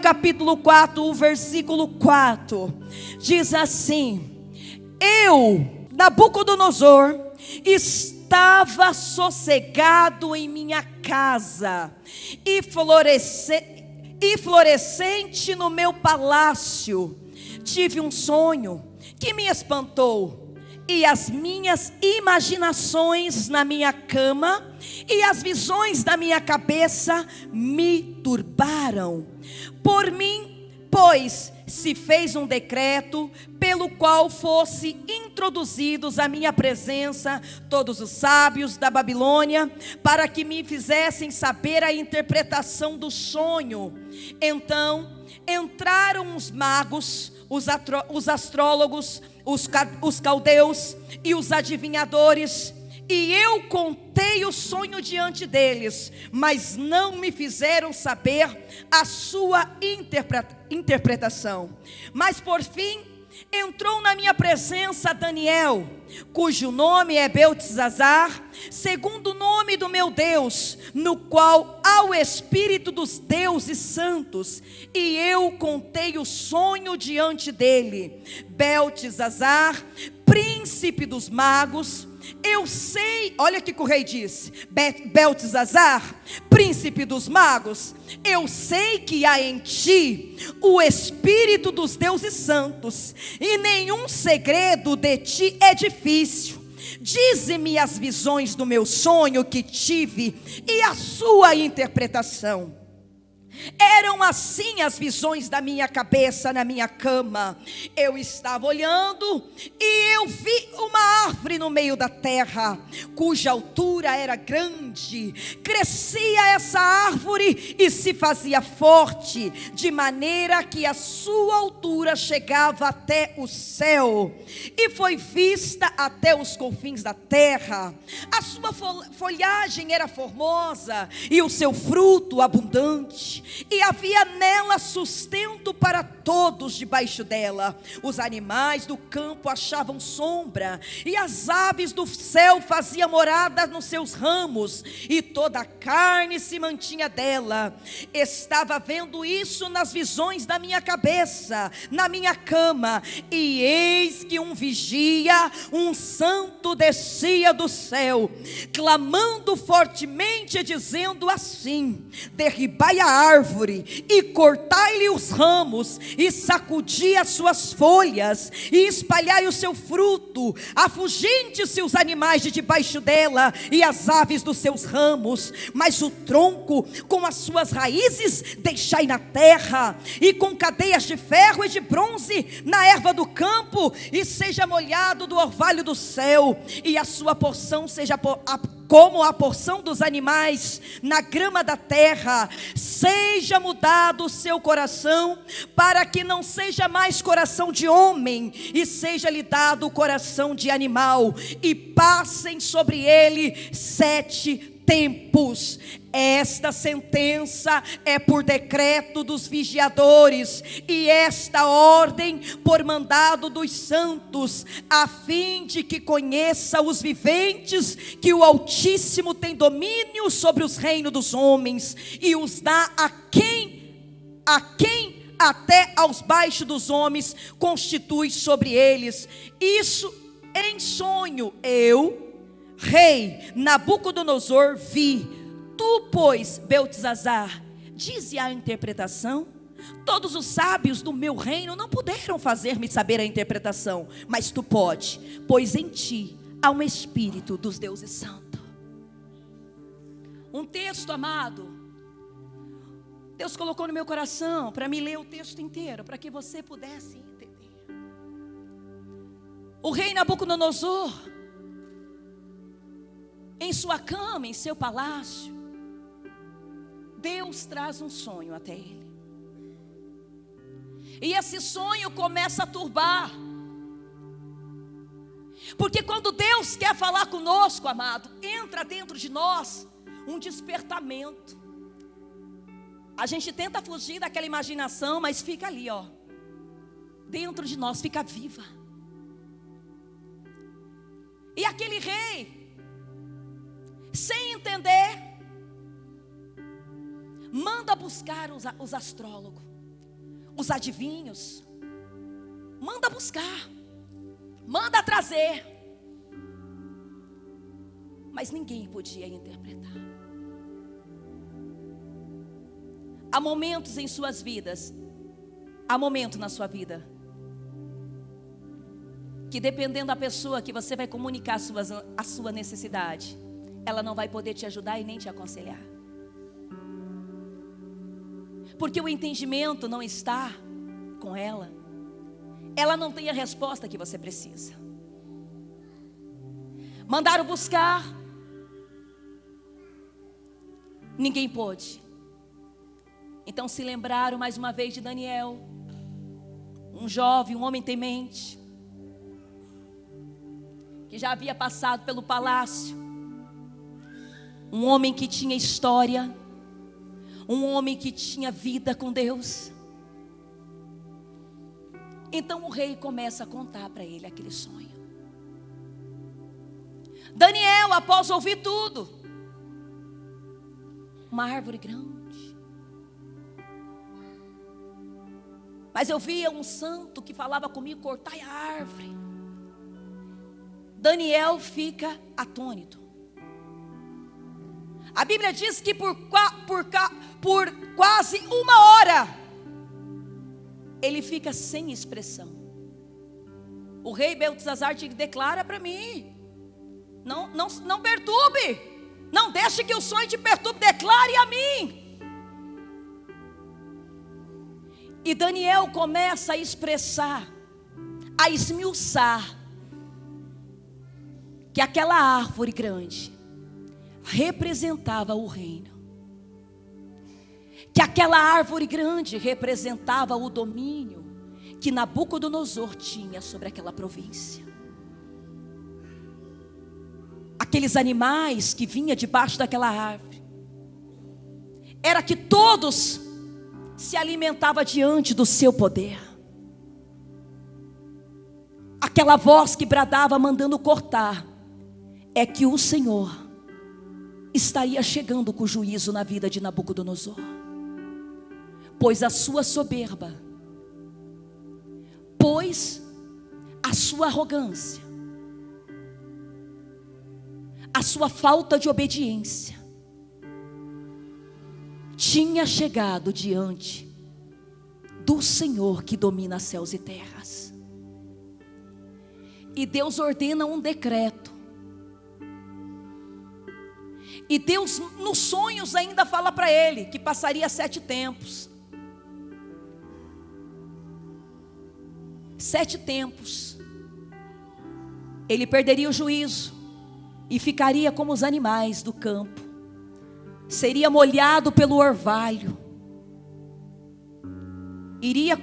capítulo 4, o versículo 4, diz assim: eu, Nabucodonosor, estava sossegado em minha casa, e florescente no meu palácio. Tive um sonho que me espantou, e as minhas imaginações na minha cama e as visões da minha cabeça me turbaram. Por mim, pois, se fez um decreto pelo qual fosse introduzidos à minha presença todos os sábios da Babilônia, para que me fizessem saber a interpretação do sonho. Então entraram os magos, os astrólogos, os caldeus e os adivinhadores, e eu contei o sonho diante deles, mas não me fizeram saber a sua interpretação. Mas por fim entrou na minha presença Daniel, cujo nome é Beltesazar, segundo o nome do meu Deus, no qual há o Espírito dos deuses santos, e eu contei o sonho diante dele. Beltesazar, príncipe dos magos, eu sei, olha o que o rei disse: Beltesazar, príncipe dos magos, eu sei que há em ti o Espírito dos deuses santos, e nenhum segredo de ti é difícil. Dize-me as visões do meu sonho que tive e a sua interpretação. Eram assim as visões da minha cabeça na minha cama. Eu estava olhando e eu vi uma árvore no meio da terra, cuja altura era grande. Crescia essa árvore e se fazia forte, de maneira que a sua altura chegava até o céu, e foi vista até os confins da terra. A sua folhagem era formosa e o seu fruto abundante, e havia nela sustento para todos debaixo dela. Os animais do campo achavam sombra, e as aves do céu faziam morada nos seus ramos, e toda a carne se mantinha dela. Estava vendo isso nas visões da minha cabeça, na minha cama, e eis que um vigia, um santo, descia do céu, clamando fortemente, dizendo assim: derribai a árvore e cortai-lhe os ramos, e sacudi as suas folhas, e espalhai o seu fruto, afugente-se os animais de debaixo dela, e as aves dos seus ramos, mas o tronco com as suas raízes deixai na terra, e com cadeias de ferro e de bronze na erva do campo, e seja molhado do orvalho do céu, e a sua porção seja como a porção dos animais na grama da terra. Seja mudado o seu coração, para que não seja mais coração de homem, e seja-lhe dado o coração de animal, e passem sobre ele 7 tempos. Esta sentença é por decreto dos vigiadores, e esta ordem por mandado dos santos, a fim de que conheça os viventes que o Altíssimo tem domínio sobre os reinos dos homens, e os dá a quem até aos baixos dos homens constitui sobre eles. Isso em sonho eu, rei Nabucodonosor, vi. Tu, pois, Beltesazar, dize a interpretação. Todos os sábios do meu reino não puderam fazer-me saber a interpretação, mas tu pode, pois em ti há um Espírito dos deuses santos. Um texto, amado, Deus colocou no meu coração para me ler o texto inteiro, para que você pudesse entender. O rei Nabucodonosor, em sua cama, em seu palácio, Deus traz um sonho até ele, e esse sonho começa a turbar, porque quando Deus quer falar conosco, amado, entra dentro de nós um despertamento. A gente tenta fugir daquela imaginação, mas fica ali, ó, dentro de nós, fica viva. E aquele rei, sem entender, manda buscar os astrólogos. os adivinhos, manda buscar, manda trazer, mas ninguém podia interpretar. Há momentos em suas vidas, há momento na sua vida, que dependendo da pessoa que você vai comunicar a sua necessidade, ela não vai poder te ajudar e nem te aconselhar. Porque o entendimento não está com ela. Ela não tem a resposta que você precisa. Mandaram buscar, ninguém pôde. Então se lembraram mais uma vez de Daniel, um jovem, um homem temente, que já havia passado pelo palácio, um homem que tinha história, um homem que tinha vida com Deus. Então o rei começa a contar para ele aquele sonho. Daniel, após ouvir tudo, uma árvore grande, mas eu via um santo que falava comigo: cortai a árvore. Daniel fica atônito. A Bíblia diz que por quase 1 hora, ele fica sem expressão. O rei Beltesazar declara para mim: não perturbe, não deixe que o sonho te perturbe, declare a mim. E Daniel começa a expressar, a esmiuçar, que aquela árvore grande representava o reino, que aquela árvore grande representava o domínio que Nabucodonosor tinha sobre aquela província. Aqueles animais que vinham debaixo daquela árvore, era que todos se alimentavam diante do seu poder. Aquela voz que bradava mandando cortar, é que o Senhor estaria chegando com juízo na vida de Nabucodonosor, pois a sua soberba, pois a sua arrogância, a sua falta de obediência, tinha chegado diante do Senhor que domina céus e terras. E Deus ordena um decreto. E Deus nos sonhos ainda fala para ele que passaria 7 tempos. 7 tempos. Ele perderia o juízo e ficaria como os animais do campo. Seria molhado pelo orvalho. Iria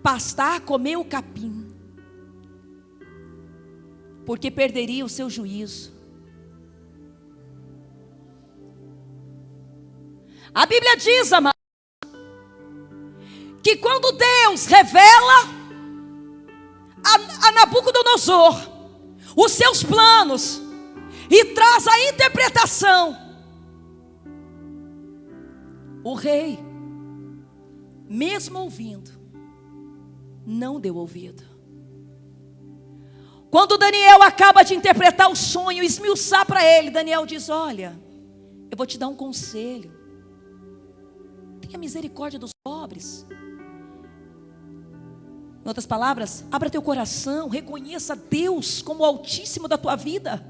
pastar, comer o capim. Porque perderia o seu juízo. A Bíblia diz, amado, que quando Deus revela a Nabucodonosor os seus planos e traz a interpretação, o rei, mesmo ouvindo, não deu ouvido. Quando Daniel acaba de interpretar o sonho, esmiuçar para ele, Daniel diz: olha, eu vou te dar um conselho. Tenha misericórdia dos pobres. Em outras palavras, abra teu coração, reconheça Deus como o Altíssimo da tua vida,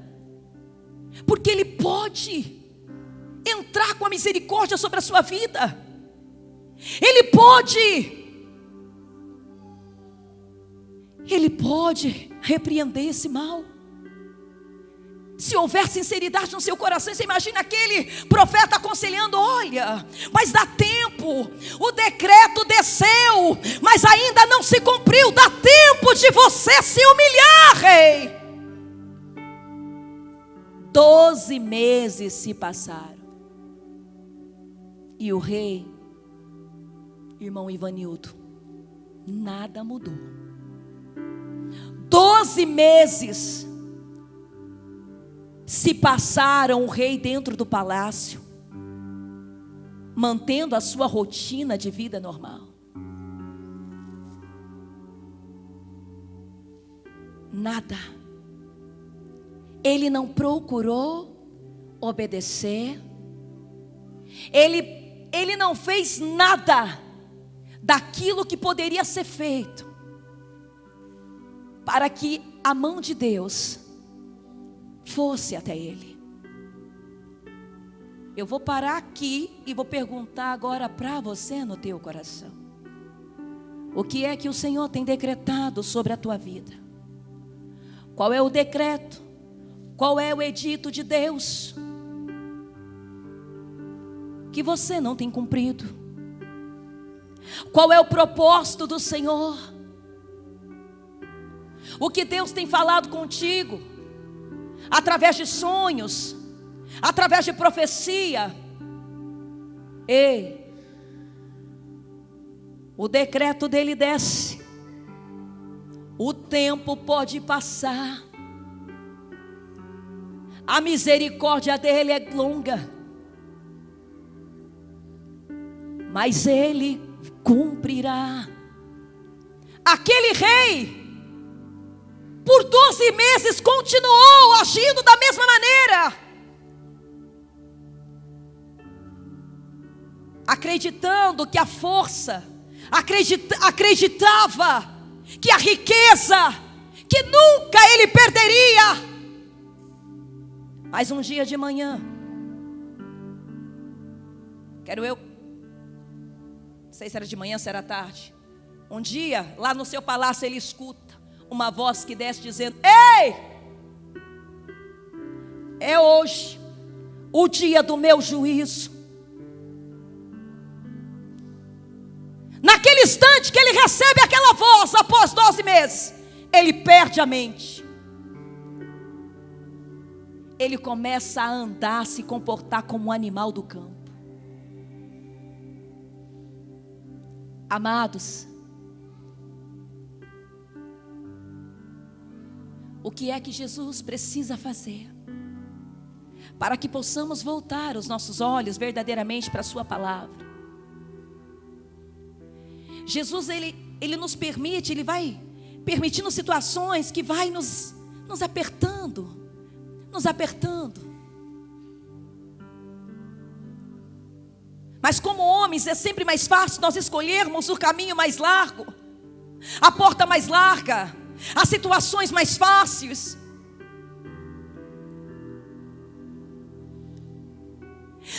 porque Ele pode entrar com a misericórdia sobre a sua vida. Ele pode repreender esse mal. Se houver sinceridade no seu coração, você imagina aquele profeta aconselhando: olha, mas dá tempo, o decreto desceu, mas ainda não se cumpriu, dá tempo de você se humilhar, rei. 12 meses se passaram, e o rei, irmão Ivanildo, nada mudou. 12 meses se passaram, o rei dentro do palácio, mantendo a sua rotina de vida normal. nada. Ele não procurou obedecer. Ele não fez nada daquilo que poderia ser feito para que a mão de Deus fosse até ele. Eu vou parar aqui e vou perguntar agora para você no teu coração: o que é que o Senhor tem decretado sobre a tua vida? Qual é o decreto? Qual é o edito de Deus que você não tem cumprido? Qual é o propósito do Senhor? O que Deus tem falado contigo através de sonhos, através de profecia? Ei, o decreto dele desce. O tempo pode passar, a misericórdia dele é longa, mas ele cumprirá. Aquele rei, por 12 meses, continuou agindo da mesma maneira, acreditando que a força, acreditava que a riqueza, que nunca ele perderia. Mas um dia de manhã, não sei se era de manhã, se era tarde, um dia, lá no seu palácio, ele escuta uma voz que desce dizendo: ei, é hoje o dia do meu juízo. Naquele instante que ele recebe aquela voz, após 12 meses, ele perde a mente. Ele começa a andar, se comportar como um animal do campo. Amados, o que é que Jesus precisa fazer para que possamos voltar os nossos olhos verdadeiramente para a sua palavra? Jesus, ele nos permite, ele vai permitindo situações que vai nos apertando. Mas como homens é sempre mais fácil nós escolhermos o caminho mais largo, a porta mais larga, as situações mais fáceis.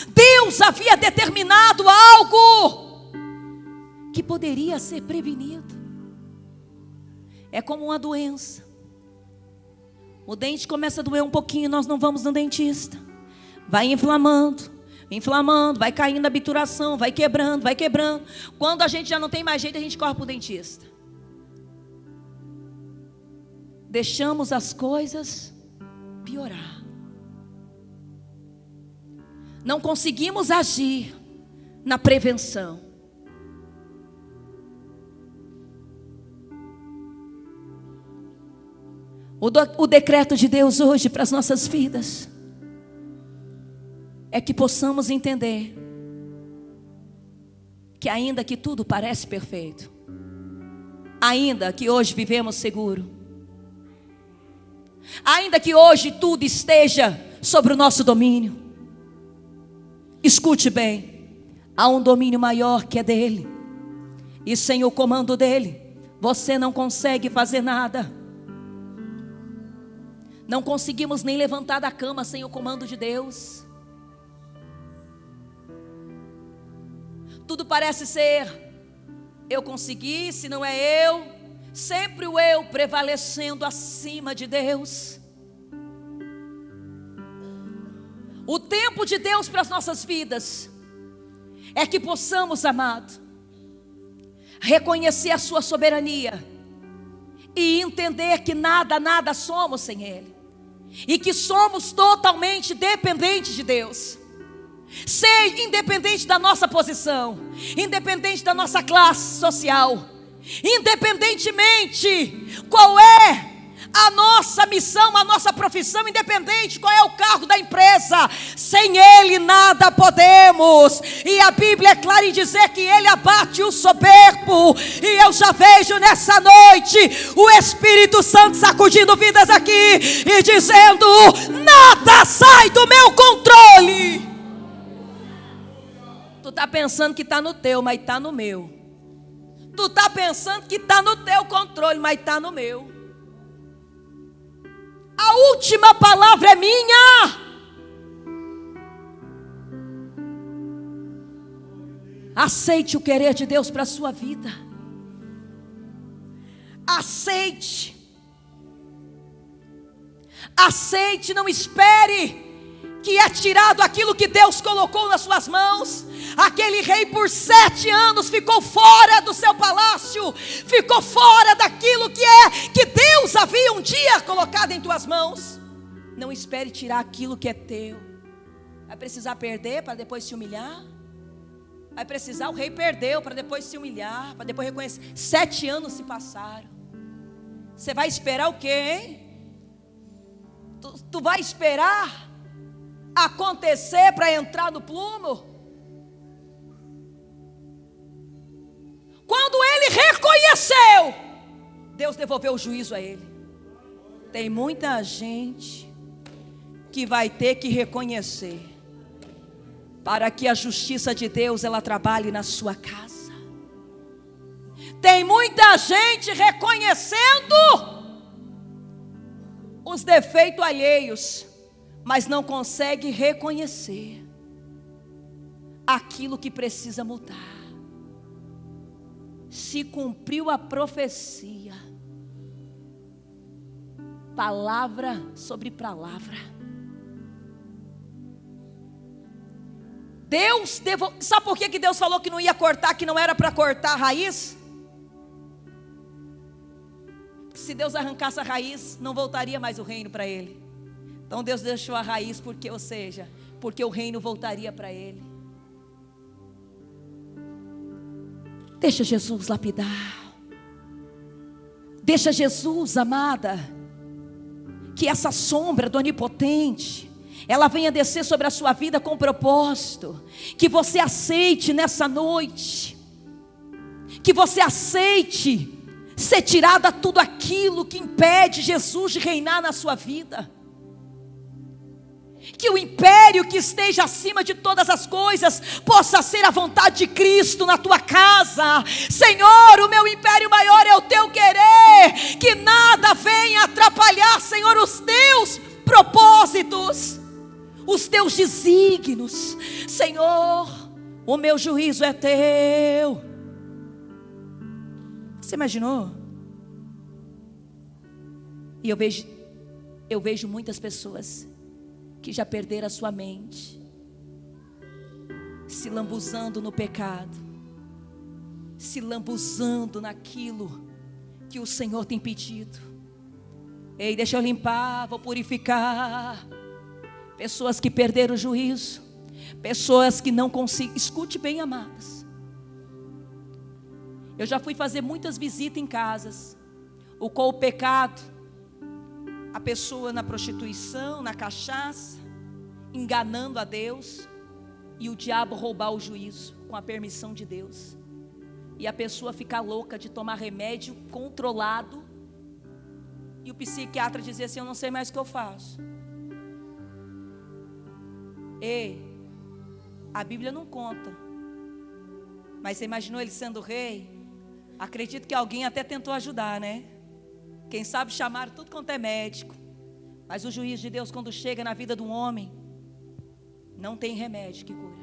Deus havia determinado algo que poderia ser prevenido. É como uma doença. O dente começa a doer um pouquinho, nós não vamos no dentista. Vai inflamando, vai caindo a obturação, vai quebrando. Quando a gente já não tem mais jeito, a gente corre para o dentista. Deixamos as coisas piorar. Não conseguimos agir na prevenção. O decreto de Deus hoje para as nossas vidas é que possamos entender que ainda que tudo parece perfeito, ainda que hoje vivemos seguro, ainda que hoje tudo esteja sobre o nosso domínio, escute bem, há um domínio maior que é dele, e sem o comando dele, você não consegue fazer nada. Não conseguimos nem levantar da cama sem o comando de Deus. Tudo parece ser eu consegui, se não é eu, sempre o eu prevalecendo acima de Deus. O tempo de Deus para as nossas vidas é que possamos, amado, reconhecer a sua soberania e entender que nada somos sem Ele, e que somos totalmente dependentes de Deus. Ser independente da nossa posição, independente da nossa classe social, independentemente qual é a nossa missão, a nossa profissão, independente qual é o cargo da empresa, sem Ele nada podemos. E a Bíblia é clara em dizer que Ele abate o soberbo. E eu já vejo nessa noite o Espírito Santo sacudindo vidas aqui e dizendo: nada sai do meu controle. Tu está pensando que está no teu, mas está no meu. Tu está pensando que está no teu controle, mas está no meu. A última palavra é minha. Aceite o querer de Deus para a sua vida. Aceite. Aceite, não espere que é tirado aquilo que Deus colocou nas suas mãos. Aquele rei por 7 anos ficou fora do seu palácio, ficou fora daquilo que Deus havia um dia colocado em tuas mãos. Não espere tirar aquilo que é teu. Vai precisar perder para depois se humilhar? Vai precisar, o rei perdeu para depois se humilhar, para depois reconhecer. 7 anos se passaram. Você vai esperar o quê, hein? Tu vai esperar acontecer para entrar no plumo? Quando ele reconheceu, Deus devolveu o juízo a ele. Tem muita gente que vai ter que reconhecer, para que a justiça de Deus ela trabalhe na sua casa. Tem muita gente reconhecendo os defeitos alheios, mas não consegue reconhecer aquilo que precisa mudar. Se cumpriu a profecia, palavra sobre palavra. Sabe por que Deus falou que não ia cortar, que não era para cortar a raiz? Se Deus arrancasse a raiz, não voltaria mais o reino para ele. Então Deus deixou a raiz porque o reino voltaria para ele. Deixa Jesus lapidar. Deixa Jesus, amada, que essa sombra do onipotente, ela venha descer sobre a sua vida com propósito. Que você aceite nessa noite, que você aceite ser tirada tudo aquilo que impede Jesus de reinar na sua vida. Que o império que esteja acima de todas as coisas possa ser a vontade de Cristo na tua casa. Senhor, o meu império maior é o teu querer. Que nada venha atrapalhar, Senhor, os teus propósitos, os teus desígnios. Senhor, o meu juízo é teu. Você imaginou? E eu vejo muitas pessoas que já perderam a sua mente, se lambuzando no pecado, se lambuzando naquilo que o Senhor tem pedido. Ei, deixa eu limpar, vou purificar. Pessoas que perderam o juízo, pessoas que não conseguem. Escute bem, amadas. Eu já fui fazer muitas visitas em casas, com o pecado, a pessoa na prostituição, na cachaça, enganando a Deus, e o diabo roubar o juízo com a permissão de Deus, e a pessoa ficar louca de tomar remédio controlado, e o psiquiatra dizer assim: eu não sei mais o que eu faço. Ei, a Bíblia não conta, mas você imaginou ele sendo rei? Acredito que alguém até tentou ajudar, né? Quem sabe chamaram tudo quanto é médico. Mas o juízo de Deus, quando chega na vida de um homem, não tem remédio que cura.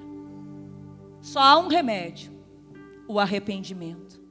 Só há um remédio: o arrependimento.